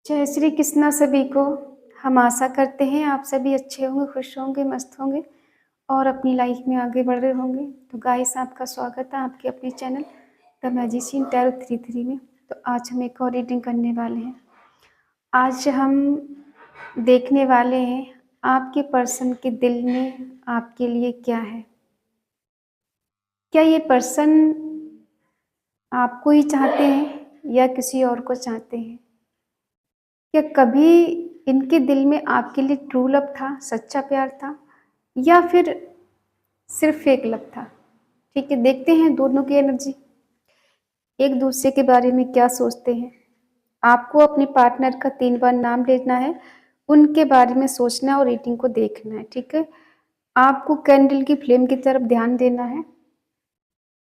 जय श्री कृष्णा सभी को। हम आशा करते हैं आप सभी अच्छे होंगे, खुश होंगे, मस्त होंगे और अपनी लाइफ में आगे बढ़ रहे होंगे। तो गाइस, आपका स्वागत है आपके अपने चैनल द मैजिशियन टैरो 33 में। तो आज हम एक और रीडिंग करने वाले हैं। आज हम देखने वाले हैं आपके पर्सन के दिल में आपके लिए क्या है। क्या ये पर्सन आपको ही चाहते हैं या किसी और को चाहते हैं? क्या कभी इनके दिल में आपके लिए ट्रू लव था, सच्चा प्यार था, या फिर सिर्फ फेक लव था? ठीक है, देखते हैं दोनों की एनर्जी, एक दूसरे के बारे में क्या सोचते हैं। आपको अपने पार्टनर का 3 बार नाम लेना है, उनके बारे में सोचना है और रीडिंग को देखना है। ठीक है, आपको कैंडल की फ्लेम की तरफ ध्यान देना है।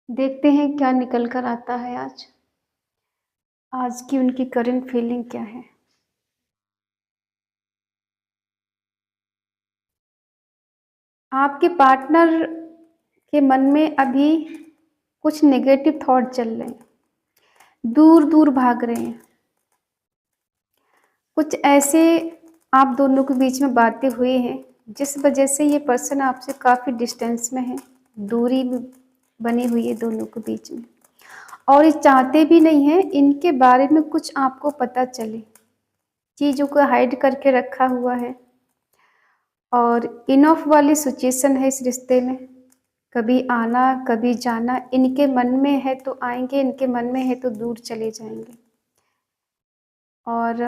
देखते हैं क्या निकल कर आता है। आज की उनकी करंट फीलिंग क्या है। आपके पार्टनर के मन में अभी कुछ नेगेटिव थॉट चल रहे हैं, दूर दूर भाग रहे हैं। कुछ ऐसे आप दोनों के बीच में बातें हुई हैं जिस वजह से ये पर्सन आपसे काफ़ी डिस्टेंस में है, दूरी बनी हुई है दोनों के बीच में। और ये चाहते भी नहीं हैं इनके बारे में कुछ आपको पता चले, चीज़ों को हाइड करके रखा हुआ है। और इन ऑफ वाली सिचुएशन है इस रिश्ते में, कभी आना कभी जाना। इनके मन में है तो आएंगे, इनके मन में है तो दूर चले जाएंगे। और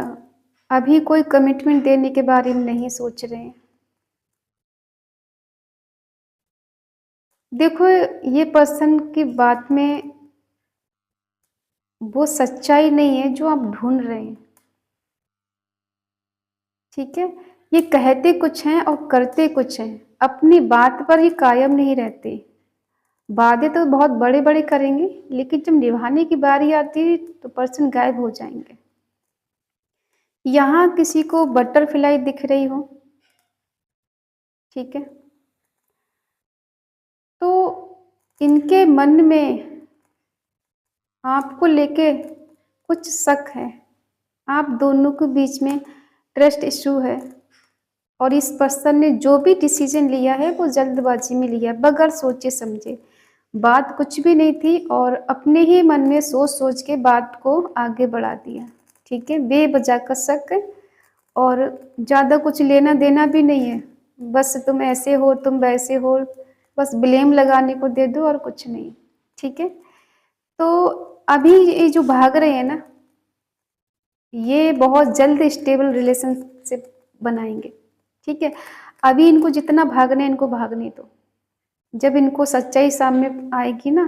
अभी कोई कमिटमेंट देने के बारे में नहीं सोच रहे हैं। देखो, ये पर्सन की बात में वो सच्चाई नहीं है जो आप ढूंढ रहे हैं। ठीक है, ये कहते कुछ हैं और करते कुछ हैं, अपनी बात पर ही कायम नहीं रहते। वादे तो बहुत बड़े बड़े करेंगे, लेकिन जब निभाने की बारी आती है तो पर्सन गायब हो जाएंगे। यहाँ किसी को बटरफ्लाई दिख रही हो, ठीक है, तो इनके मन में आपको लेके कुछ शक है। आप दोनों के बीच में ट्रस्ट इशू है और इस पर्सन ने जो भी डिसीजन लिया है वो जल्दबाजी में लिया, बगैर सोचे समझे। बात कुछ भी नहीं थी और अपने ही मन में सोच सोच के बात को आगे बढ़ा दिया। ठीक है, बेवजह का शक है और ज़्यादा कुछ लेना देना भी नहीं है। बस तुम ऐसे हो, तुम वैसे हो, बस ब्लेम लगाने को दे दो और कुछ नहीं। ठीक है, तो अभी ये जो भाग रहे हैं ना, ये बहुत जल्द स्टेबल रिलेशनशिप बनाएंगे। ठीक है, अभी इनको जितना भागना है इनको भागने दो। जब इनको सच्चाई सामने आएगी ना,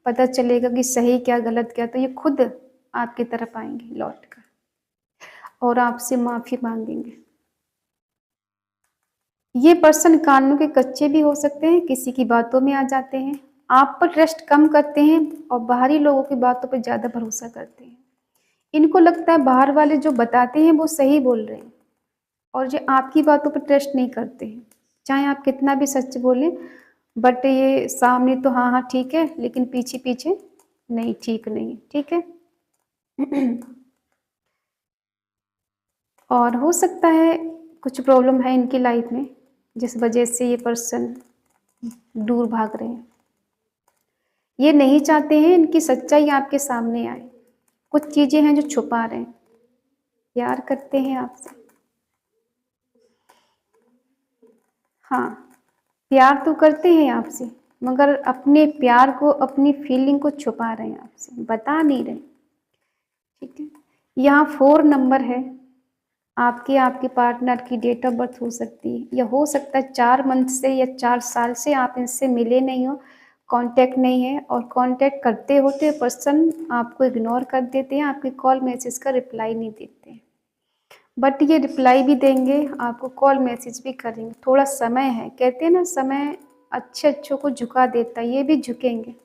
पता चलेगा कि सही क्या गलत क्या, तो ये खुद आपकी तरफ आएंगे लौट कर और आपसे माफी मांगेंगे। ये पर्सन कानों के कच्चे भी हो सकते हैं, किसी की बातों में आ जाते हैं, आप पर ट्रस्ट कम करते हैं और बाहरी लोगों की बातों पर ज़्यादा भरोसा करते हैं। इनको लगता है बाहर वाले जो बताते हैं वो सही बोल रहे हैं और ये आपकी बातों पर ट्रस्ट नहीं करते हैं, चाहे आप कितना भी सच बोलें। बट ये सामने तो हाँ हाँ ठीक है, लेकिन पीछे पीछे नहीं, ठीक नहीं। ठीक है और हो सकता है कुछ प्रॉब्लम है इनकी लाइफ में जिस वजह से ये पर्सन दूर भाग रहे हैं। ये नहीं चाहते हैं इनकी सच्चाई आपके सामने आए, कुछ चीज़ें हैं जो छुपा रहे हैं। प्यार करते हैं आपसे, हाँ, प्यार तो करते हैं आपसे, मगर अपने प्यार को, अपनी फीलिंग को छुपा रहे हैं आपसे, बता नहीं रहे। ठीक है, यहाँ 4 नंबर है। आपके आपके पार्टनर की डेट ऑफ बर्थ हो सकती है, या हो सकता है 4 मंथ से या 4 साल से आप इनसे मिले नहीं हो, कांटेक्ट नहीं है, और कांटेक्ट करते हो तो पर्सन आपको इग्नोर कर देते हैं, आपके कॉल मैसेज का रिप्लाई नहीं देते हैं। बट ये रिप्लाई भी देंगे, आपको कॉल मैसेज भी करेंगे। थोड़ा समय है, कहते हैं ना समय अच्छे अच्छों को झुका देता है, ये भी झुकेंगे।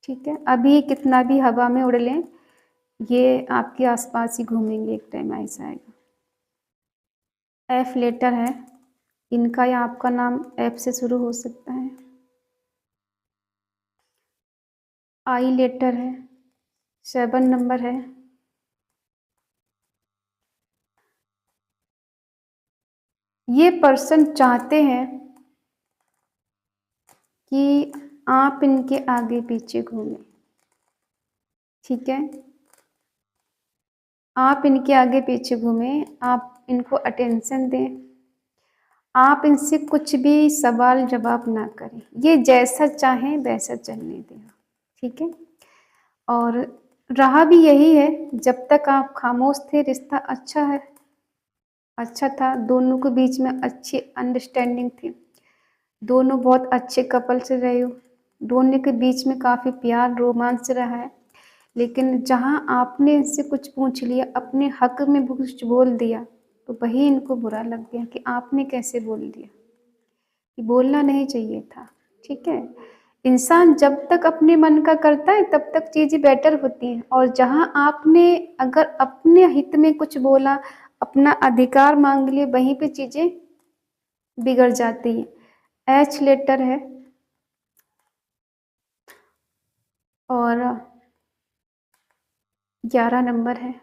ठीक है, अभी कितना भी हवा में उड़ लें, ये आपके आसपास ही घूमेंगे, एक टाइम ऐसा आएगा। एफ लेटर है इनका, या आपका नाम एफ से शुरू हो सकता है। आई लेटर है, 7 नंबर है। ये पर्सन चाहते हैं कि आप इनके आगे पीछे घूमें, ठीक है? आप इनके आगे पीछे घूमें, आप इनको अटेंशन दें, आप इनसे कुछ भी सवाल जवाब ना करें, ये जैसा चाहें वैसा चलने दें, ठीक है? और रहा भी यही है, जब तक आप खामोश थे रिश्ता अच्छा था, दोनों के बीच में अच्छी अंडरस्टैंडिंग थी, दोनों बहुत अच्छे कपल से रहे हो, दोनों के बीच में काफ़ी प्यार रोमांस रहा है। लेकिन जहाँ आपने इनसे कुछ पूछ लिया, अपने हक में कुछ बोल दिया, तो वही इनको बुरा लग गया कि आपने कैसे बोल दिया, कि बोलना नहीं चाहिए था, ठीक है? इंसान जब तक अपने मन का करता है तब तक चीज़ें बेटर होती हैं, और जहाँ आपने अगर अपने हित में कुछ बोला, अपना अधिकार मांग लिए, वहीं पे चीज़ें बिगड़ जाती हैं। एच लेटर है और 11 नंबर है।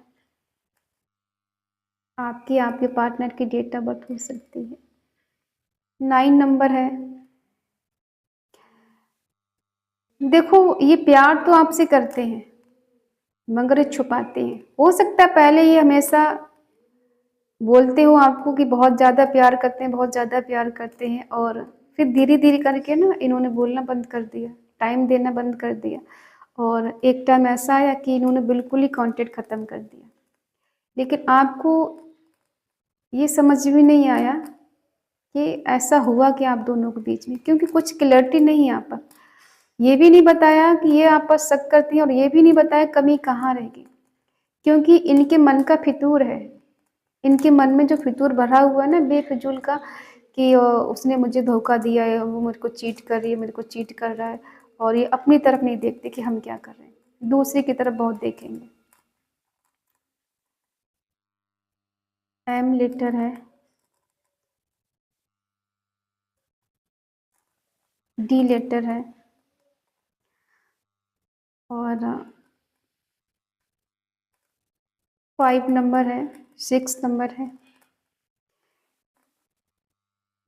आपकी आपके पार्टनर की डेट ऑफ बर्थ हो सकती है। 9 नंबर है। देखो, ये प्यार तो आपसे करते हैं मगर छुपाते हैं। हो सकता है पहले ये हमेशा बोलते हो आपको कि बहुत ज़्यादा प्यार करते हैं, बहुत ज़्यादा प्यार करते हैं, और फिर धीरे-धीरे करके ना इन्होंने बोलना बंद कर दिया, टाइम देना बंद कर दिया, और एक टाइम ऐसा आया कि इन्होंने बिल्कुल ही कॉन्टैक्ट ख़त्म कर दिया। लेकिन आपको ये समझ में नहीं आया कि ऐसा हुआ क्या आप दोनों के बीच में, क्योंकि कुछ क्लैरिटी नहीं है आप पर। ये भी नहीं बताया कि ये आप पर शक करती हैं, और ये भी नहीं बताया कमी कहाँ रहेगी, क्योंकि इनके मन का फितूर है। इनके मन में जो फितूर भरा हुआ है ना बेफिजूल का, कि उसने मुझे धोखा दिया है, वो मेरे को चीट कर रही है, मेरे को चीट कर रहा है, और ये अपनी तरफ नहीं देखते कि हम क्या कर रहे हैं, दूसरे की तरफ बहुत देखेंगे। एम लेटर है, डी लेटर है, और 5 नंबर है, 6 नंबर है।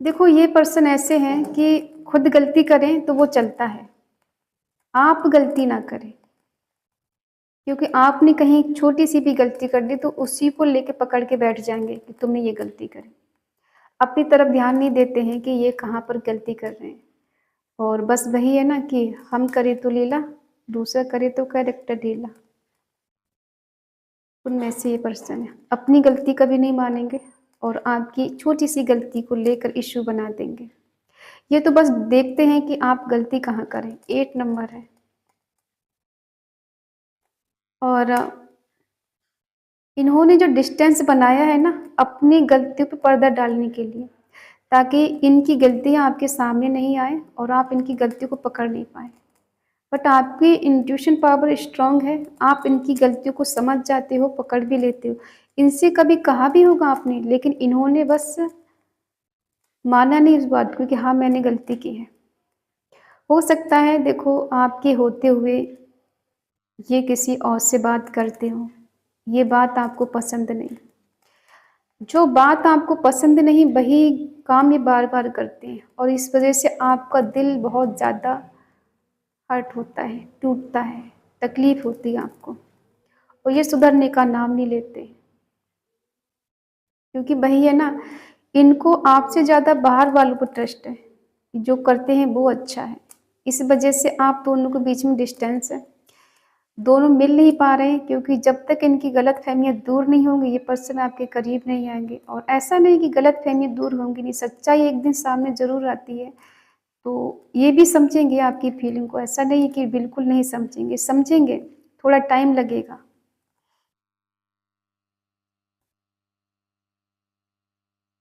देखो, ये पर्सन ऐसे हैं कि खुद गलती करें तो वो चलता है, आप गलती ना करें, क्योंकि आपने कहीं छोटी सी भी गलती कर दी तो उसी को लेके पकड़ के बैठ जाएंगे कि तुमने ये गलती करी। अपनी तरफ ध्यान नहीं देते हैं कि ये कहाँ पर गलती कर रहे हैं, और बस वही है ना कि हम करें तो लीला, दूसरा करे तो कैरेक्टर ढीला। उनमें से ये पर्सन है, अपनी गलती कभी नहीं मानेंगे, और आपकी छोटी सी गलती को लेकर इश्यू बना देंगे। ये तो बस देखते हैं कि आप गलती कहाँ करें। 8 नंबर है, और इन्होंने जो डिस्टेंस बनाया है ना अपनी गलतियों पे पर्दा डालने के लिए, ताकि इनकी गलतियाँ आपके सामने नहीं आए और आप इनकी गलतियों को पकड़ नहीं पाए। बट आपकी इंट्यूशन पावर स्ट्रांग है, आप इनकी गलतियों को समझ जाते हो, पकड़ भी लेते हो। इनसे कभी कहा भी होगा आपने, लेकिन इन्होंने बस माना नहीं इस बात को कि हाँ मैंने गलती की है। हो सकता है देखो आपके होते हुए ये किसी और से बात करते हो, ये बात आपको पसंद नहीं, जो बात आपको पसंद नहीं वही काम ये बार बार करते हैं, और इस वजह से आपका दिल बहुत ज़्यादा हर्ट होता है, टूटता है, तकलीफ होती है आपको, और ये सुधरने का नाम नहीं लेते, क्योंकि वही है ना, इनको आपसे ज़्यादा बाहर वालों पर ट्रस्ट है, जो करते हैं वो अच्छा है। इस वजह से आप दोनों के बीच में डिस्टेंस है, दोनों मिल नहीं पा रहे हैं, क्योंकि जब तक इनकी गलतफहमियां दूर नहीं होंगी ये पर्सन आपके करीब नहीं आएंगे। और ऐसा नहीं कि गलतफहमियां दूर होंगी नहीं, सच्चाई एक दिन सामने ज़रूर आती है, तो ये भी समझेंगे आपकी फीलिंग को। ऐसा नहीं है कि बिल्कुल नहीं समझेंगे, समझेंगे, थोड़ा टाइम लगेगा।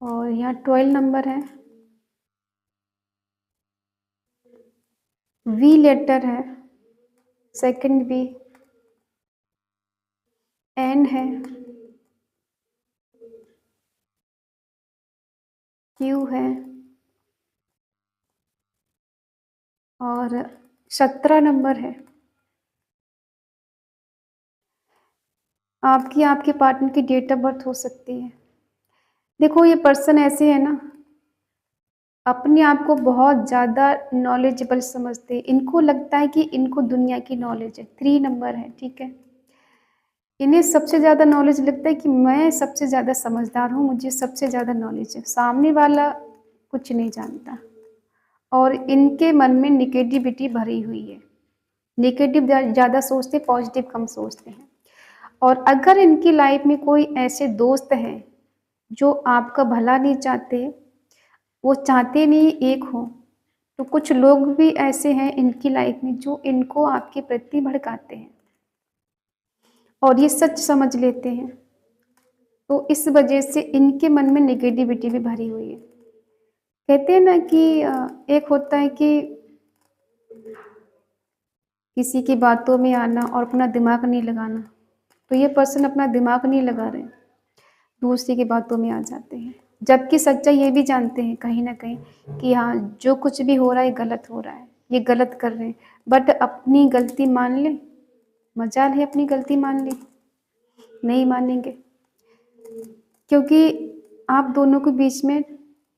और यहाँ 12 नंबर है, वी लेटर है, सेकंड वी, एन है, क्यू है, और 17 नंबर है। आपकी आपके पार्टनर की डेट ऑफ बर्थ हो सकती है। देखो ये पर्सन ऐसे है ना, अपने आप को बहुत ज़्यादा नॉलेजेबल समझते हैं। इनको लगता है कि इनको दुनिया की नॉलेज है। 3 नंबर है, ठीक है। इन्हें सबसे ज़्यादा नॉलेज लगता है कि मैं सबसे ज़्यादा समझदार हूँ, मुझे सबसे ज़्यादा नॉलेज है। सामने वाला कुछ नहीं जानता और इनके मन में नेगेटिविटी भरी हुई है। नेगेटिव ज़्यादा सोचते, पॉजिटिव कम सोचते हैं। और अगर इनकी लाइफ में कोई ऐसे दोस्त हैं जो आपका भला नहीं चाहते, वो चाहते नहीं एक हो, तो कुछ लोग भी ऐसे हैं इनकी लाइफ में जो इनको आपके प्रति भड़काते हैं और ये सच समझ लेते हैं। तो इस वजह से इनके मन में नेगेटिविटी भी भरी हुई है। कहते हैं ना कि एक होता है कि किसी की बातों में आना और अपना दिमाग नहीं लगाना। तो ये पर्सन अपना दिमाग नहीं लगा रहे, दूसरे की बातों में आ जाते हैं। जबकि सच्चाई ये भी जानते हैं कहीं न कहीं कि हाँ, जो कुछ भी हो रहा है गलत हो रहा है, ये गलत कर रहे हैं। बट अपनी गलती मान लें, मजाल है अपनी गलती मान ली, नहीं मानेंगे। क्योंकि आप दोनों के बीच में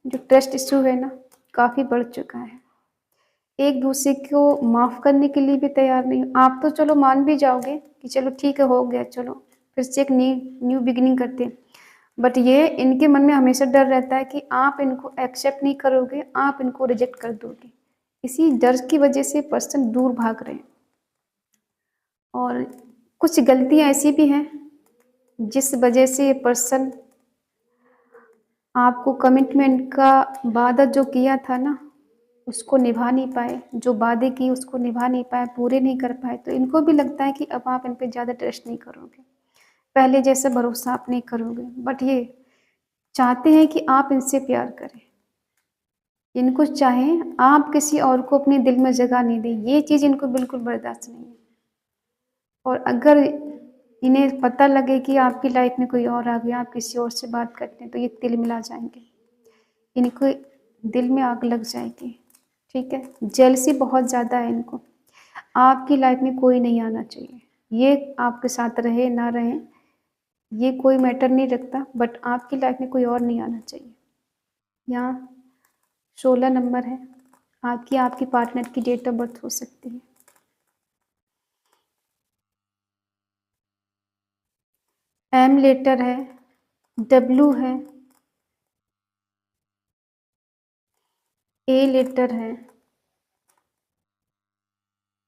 जो ट्रस्ट इश्यू है ना, काफ़ी बढ़ चुका है। एक दूसरे को माफ़ करने के लिए भी तैयार नहीं हो। आप तो चलो मान भी जाओगे कि चलो ठीक है, हो गया, चलो फिर से एक न्यू बिगिनिंग करते हैं। बट ये इनके मन में हमेशा डर रहता है कि आप इनको एक्सेप्ट नहीं करोगे, आप इनको रिजेक्ट कर दोगे। इसी डर की वजह से पर्सन दूर भाग रहे हैं। और कुछ गलतियाँ ऐसी भी हैं जिस वजह से ये पर्सन आपको कमिटमेंट का वादा जो किया था ना, उसको निभा नहीं पाए। जो वादे किए उसको निभा नहीं पाए, पूरे नहीं कर पाए। तो इनको भी लगता है कि अब आप इन पे ज़्यादा ट्रस्ट नहीं करोगे, पहले जैसा भरोसा आप नहीं करोगे। बट ये चाहते हैं कि आप इनसे प्यार करें। इनको चाहें आप किसी और को अपने दिल में जगह नहीं दें, ये चीज़ इनको बिल्कुल बर्दाश्त नहीं है। और अगर इन्हें पता लगे कि आपकी लाइफ में कोई और आ गया, आप किसी और से बात करते हैं, तो ये तिलमिला जाएँगे। इनको दिल में आग लग जाएगी, ठीक है। जेलसी बहुत ज़्यादा है इनको। आपकी लाइफ में कोई नहीं आना चाहिए। ये आपके साथ रहे ना रहे, ये कोई मैटर नहीं रखता, बट आपकी लाइफ में कोई और नहीं आना चाहिए। यहाँ 16 नंबर है। आपकी पार्टनर की डेट ऑफ बर्थ हो सकती है। एम लेटर है, डब्ल्यू है, ए लेटर है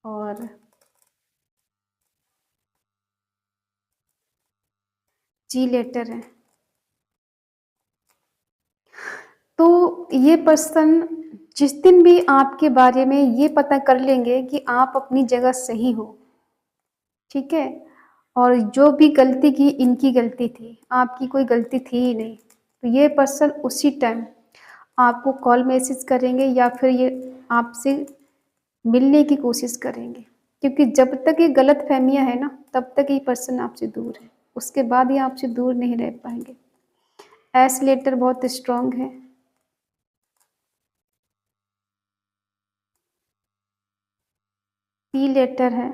और जी लेटर है। तो ये पर्सन जिस दिन भी आपके बारे में ये पता कर लेंगे कि आप अपनी जगह सही हो, ठीक है, और जो भी गलती की इनकी गलती थी, आपकी कोई गलती थी ही नहीं, तो ये पर्सन उसी टाइम आपको कॉल मैसेज करेंगे या फिर ये आपसे मिलने की कोशिश करेंगे। क्योंकि जब तक ये गलत फहमियाँ है ना, तब तक ये पर्सन आपसे दूर है, उसके बाद ये आपसे दूर नहीं रह पाएंगे। एस लेटर बहुत स्ट्रांग है। पी लेटर है,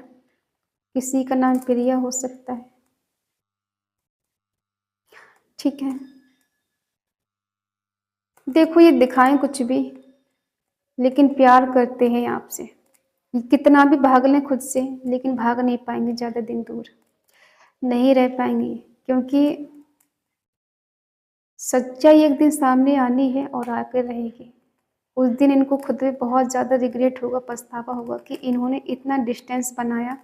किसी का नाम प्रिया हो सकता है, ठीक है। देखो ये दिखाएं कुछ भी, लेकिन प्यार करते हैं आपसे। कितना भी भाग लें खुद से, लेकिन भाग नहीं पाएंगे, ज़्यादा दिन दूर नहीं रह पाएंगे। क्योंकि सच्चाई एक दिन सामने आनी है और आकर रहेगी। उस दिन इनको खुद में बहुत ज़्यादा रिग्रेट होगा, पछतावा होगा कि इन्होंने इतना डिस्टेंस बनाया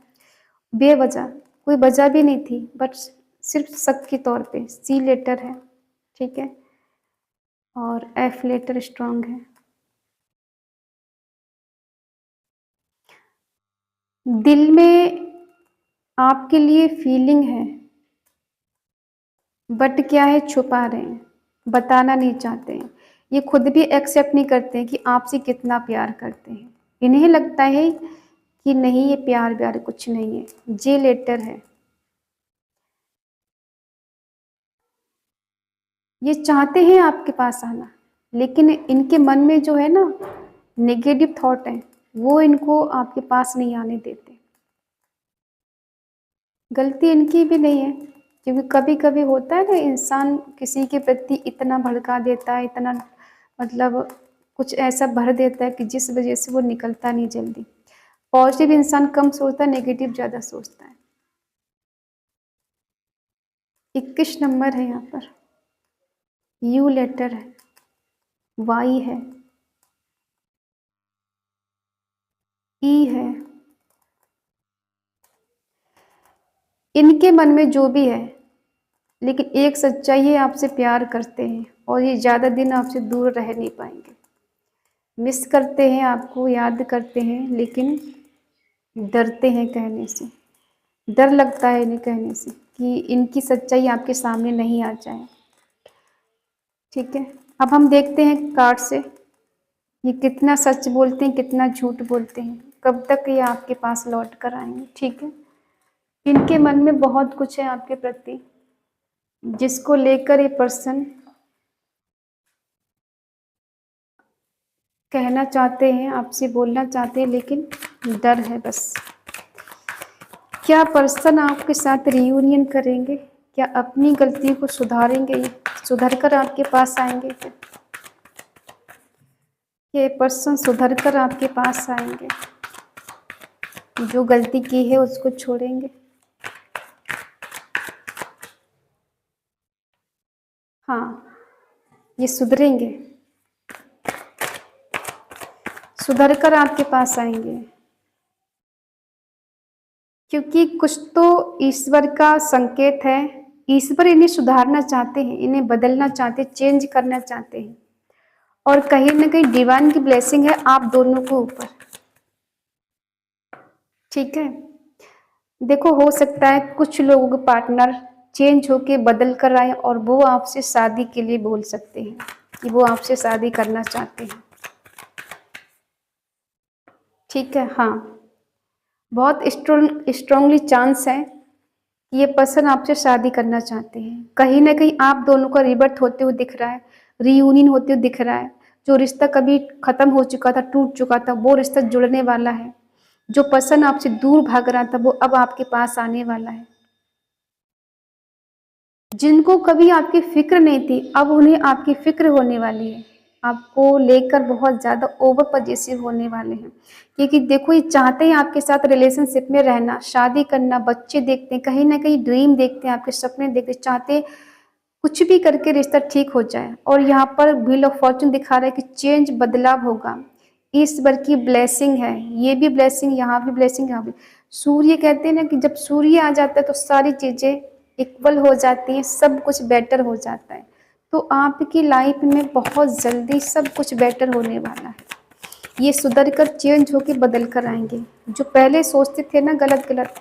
बेवजह, कोई वजह भी नहीं थी, बट सिर्फ शक के तौर पे। सी लेटर है, ठीक है, और एफ लेटर स्ट्रांग है। दिल में आपके लिए फीलिंग है, बट क्या है, छुपा रहे हैं, बताना नहीं चाहते हैं। ये खुद भी एक्सेप्ट नहीं करते हैं कि आपसे कितना प्यार करते हैं। इन्हें लगता है कि नहीं, ये प्यार व्यार कुछ नहीं है। जे लेटर है, ये चाहते हैं आपके पास आना, लेकिन इनके मन में जो है ना नेगेटिव थॉट है, वो इनको आपके पास नहीं आने देते। गलती इनकी भी नहीं है, क्योंकि कभी कभी होता है ना, इंसान किसी के प्रति इतना भड़का देता है, इतना मतलब कुछ ऐसा भर देता है कि जिस वजह से वो निकलता नहीं जल्दी। पॉजिटिव इंसान कम सोचता है, नेगेटिव ज़्यादा सोचता है। 21 नंबर है यहाँ पर, यू लेटर है, वाई है, ई है। इनके मन में जो भी है, लेकिन एक सच्चाई है, आपसे प्यार करते हैं और ये ज़्यादा दिन आपसे दूर रह नहीं पाएंगे। मिस करते हैं, आपको याद करते हैं, लेकिन डरते हैं कहने से। डर लगता है इन्हें कहने से कि इनकी सच्चाई आपके सामने नहीं आ जाए। ठीक है, अब हम देखते हैं कार्ड से ये कितना सच बोलते हैं, कितना झूठ बोलते हैं, कब तक ये आपके पास लौट कर आएंगे। ठीक है, इनके मन में बहुत कुछ है आपके प्रति, जिसको लेकर ये पर्सन कहना चाहते हैं, आपसे बोलना चाहते हैं, लेकिन डर है बस। क्या पर्सन आपके साथ रियूनियन करेंगे? क्या अपनी गलती को सुधारेंगे, सुधर कर आपके पास आएंगे? क्या ये पर्सन सुधर कर आपके पास आएंगे? जो गलती की है उसको छोड़ेंगे? हाँ, ये सुधरेंगे, सुधर कर आपके पास आएंगे, क्योंकि कुछ तो ईश्वर का संकेत है। ईश्वर इन्हें सुधारना चाहते हैं, इन्हें बदलना चाहते हैं, चेंज करना चाहते हैं, और कहीं ना कहीं डिवाइन की ब्लेसिंग है आप दोनों को ऊपर। ठीक है, देखो हो सकता है कुछ लोगों के पार्टनर चेंज होके बदल कर आए और वो आपसे शादी के लिए बोल सकते हैं कि वो आपसे शादी करना चाहते हैं। ठीक है, हाँ, बहुत स्ट्रांगली चांस है कि ये पर्सन आपसे शादी करना चाहते हैं। कहीं ना कहीं आप दोनों का रिबर्थ होते हुए दिख रहा है, रीयूनियन होते हुए दिख रहा है। जो रिश्ता कभी खत्म हो चुका था, टूट चुका था, वो रिश्ता जुड़ने वाला है। जो पर्सन आपसे दूर भाग रहा था वो अब आपके पास आने वाला है। जिनको कभी आपकी फिक्र नहीं थी, अब उन्हें आपकी फिक्र होने वाली है। आपको लेकर बहुत ज़्यादा ओवर पॉजिटिव होने वाले हैं, क्योंकि देखो ये चाहते हैं आपके साथ रिलेशनशिप में रहना, शादी करना, बच्चे देखते हैं, कहीं ना कहीं ड्रीम देखते हैं, आपके सपने देखते हैं, चाहते हैं कुछ भी करके रिश्ता ठीक हो जाए। और यहाँ पर व्हील ऑफ फॉर्चून दिखा रहा है कि चेंज, बदलाव होगा। ईश्वर की ब्लेसिंग है, ये भी ब्लेसिंग, यहाँ भी ब्लेसिंग, यहाँ भी। सूर्य कहते हैं ना कि जब सूर्य आ जाता है तो सारी चीज़ें इक्वल हो जाती हैं, सब कुछ बेटर हो जाता है। तो आपकी लाइफ में बहुत जल्दी सब कुछ बेटर होने वाला है। ये सुधर कर, चेंज होकर, बदल कर आएंगे। जो पहले सोचते थे ना गलत गलत,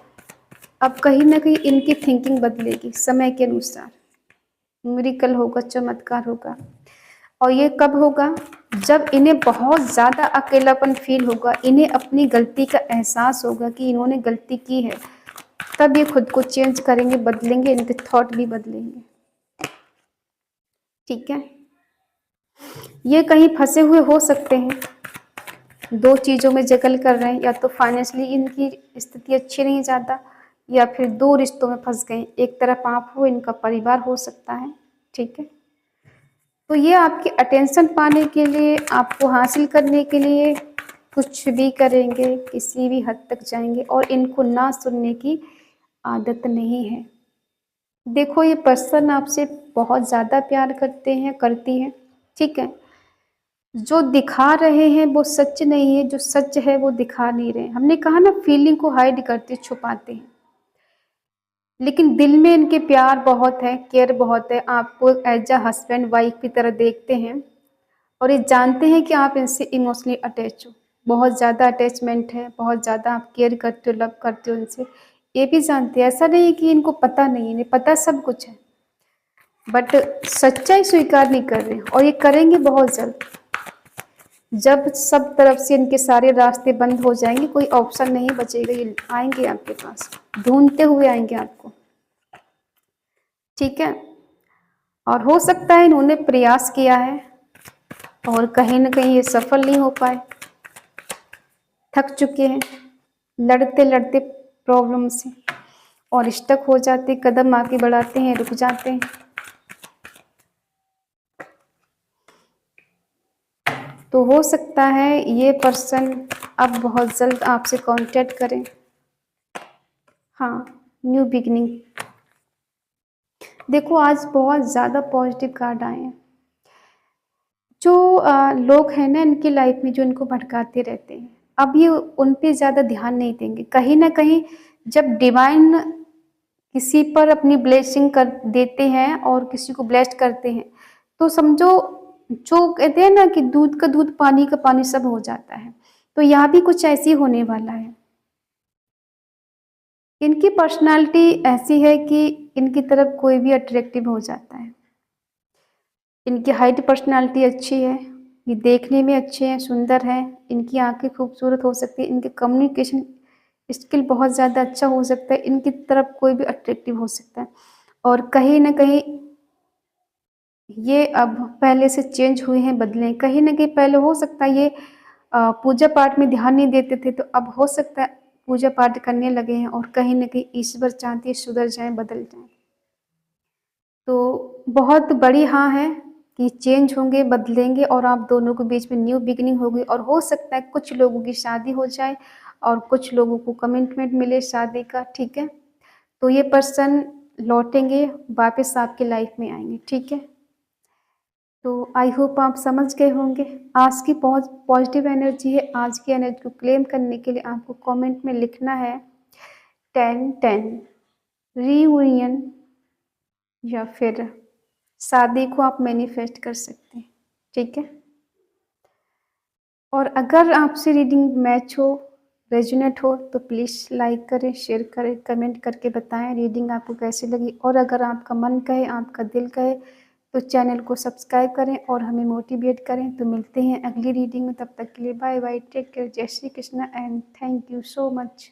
अब कहीं ना कहीं इनकी थिंकिंग बदलेगी समय के अनुसार। मिरेकल होगा, चमत्कार होगा। और ये कब होगा? जब इन्हें बहुत ज़्यादा अकेलापन फील होगा, इन्हें अपनी गलती का एहसास होगा कि इन्होंने गलती की है, तब ये खुद को चेंज करेंगे, बदलेंगे, इनके थॉट भी बदलेंगे। ठीक है, ये कहीं फंसे हुए हो सकते हैं, दो चीज़ों में जगल कर रहे हैं, या तो फाइनेंशियली इनकी स्थिति अच्छी नहीं ज़्यादा, या फिर दो रिश्तों में फंस गए। एक तरफ आप हो, इनका परिवार हो सकता है। ठीक है, तो ये आपके अटेंशन पाने के लिए, आपको हासिल करने के लिए कुछ भी करेंगे, किसी भी हद तक जाएंगे, और इनको ना सुनने की आदत नहीं है। देखो ये पर्सन आपसे बहुत ज़्यादा प्यार करते हैं, करती हैं। ठीक है, जो दिखा रहे हैं वो सच नहीं है, जो सच है वो दिखा नहीं रहे। हमने कहा ना, फीलिंग को हाइड करते, छुपाते हैं, लेकिन दिल में इनके प्यार बहुत है, केयर बहुत है, आपको एज अ हस्बैंड वाइफ की तरह देखते हैं, और ये जानते हैं कि आप इनसे इमोशनली अटैच हो, बहुत ज़्यादा अटैचमेंट है, बहुत ज़्यादा आप केयर करते हो, लव करते हो इनसे। ये भी जानते हैं, ऐसा नहीं है कि इनको पता नहीं है, इन्हें पता सब कुछ है, बट सच्चाई स्वीकार नहीं कर रहे, और ये करेंगे बहुत जल्द। जब सब तरफ से इनके सारे रास्ते बंद हो जाएंगे, कोई ऑप्शन नहीं बचेगा, ये आएंगे आपके पास, ढूंढते हुए आएंगे आपको। ठीक है, और हो सकता है इन्होंने प्रयास किया है और कहीं ना कहीं ये सफल नहीं हो पाए, थक चुके हैं लड़ते लड़ते प्रॉब्लम से, और स्टक हो जाते, कदम आगे बढ़ाते हैं, रुक जाते हैं। तो हो सकता है ये पर्सन अब बहुत जल्द आपसे कांटेक्ट करें। हाँ, न्यू बिगिनिंग। देखो आज बहुत ज़्यादा पॉजिटिव कार्ड आए हैं। जो लोग हैं ना इनकी लाइफ में, जो इनको भटकाते रहते हैं, अब ये उन पे ज़्यादा ध्यान नहीं देंगे। कहीं ना कहीं जब डिवाइन किसी पर अपनी ब्लेसिंग कर देते हैं और किसी को ब्लेस्ड करते हैं, तो समझो, जो कहते हैं ना कि दूध का दूध पानी का पानी सब हो जाता है। तो यहाँ भी कुछ ऐसी होने वाला है। इनकी पर्सनालिटी ऐसी है कि इनकी तरफ कोई भी अट्रैक्टिव हो जाता है। इनकी हाइट पर्सनालिटी अच्छी है, ये देखने में अच्छे हैं, सुंदर हैं, इनकी आंखें खूबसूरत हो सकती है, इनके कम्युनिकेशन स्किल बहुत ज़्यादा अच्छा हो सकता है, इनकी तरफ कोई भी अट्रैक्टिव हो सकता है। और कहीं ना कहीं ये अब पहले से चेंज हुए हैं, बदले हैं। कहीं ना कहीं पहले हो सकता है ये पूजा पाठ में ध्यान नहीं देते थे, तो अब हो सकता है पूजा पाठ करने लगे हैं और कहीं ना कहीं ईश्वर चाहती है सुधर जाएं, बदल जाएं। तो बहुत बड़ी हाँ है कि चेंज होंगे, बदलेंगे और आप दोनों के बीच में न्यू बिगिनिंग होगी। और हो सकता है कुछ लोगों की शादी हो जाए और कुछ लोगों को कमिटमेंट मिले शादी का, ठीक है। तो ये पर्सन लौटेंगे, वापस आपकी लाइफ में आएंगे, ठीक है। तो आई होप आप समझ गए होंगे। आज की बहुत पॉजिटिव एनर्जी है। आज की एनर्जी को क्लेम करने के लिए आपको कमेंट में लिखना है 10-10 रीयूनियन, या फिर शादी को आप मैनिफेस्ट कर सकते हैं, ठीक है। और अगर आपसे रीडिंग मैच हो, रेजोनेट हो, तो प्लीज़ लाइक करें, शेयर करें, कमेंट करके बताएं रीडिंग आपको कैसी लगी। और अगर आपका मन कहे, आपका दिल कहे, तो चैनल को सब्सक्राइब करें और हमें मोटिवेट करें। तो मिलते हैं अगली रीडिंग में, तब तक के लिए बाय बाय, टेक केयर, जय Shri Krishna and thank you so much.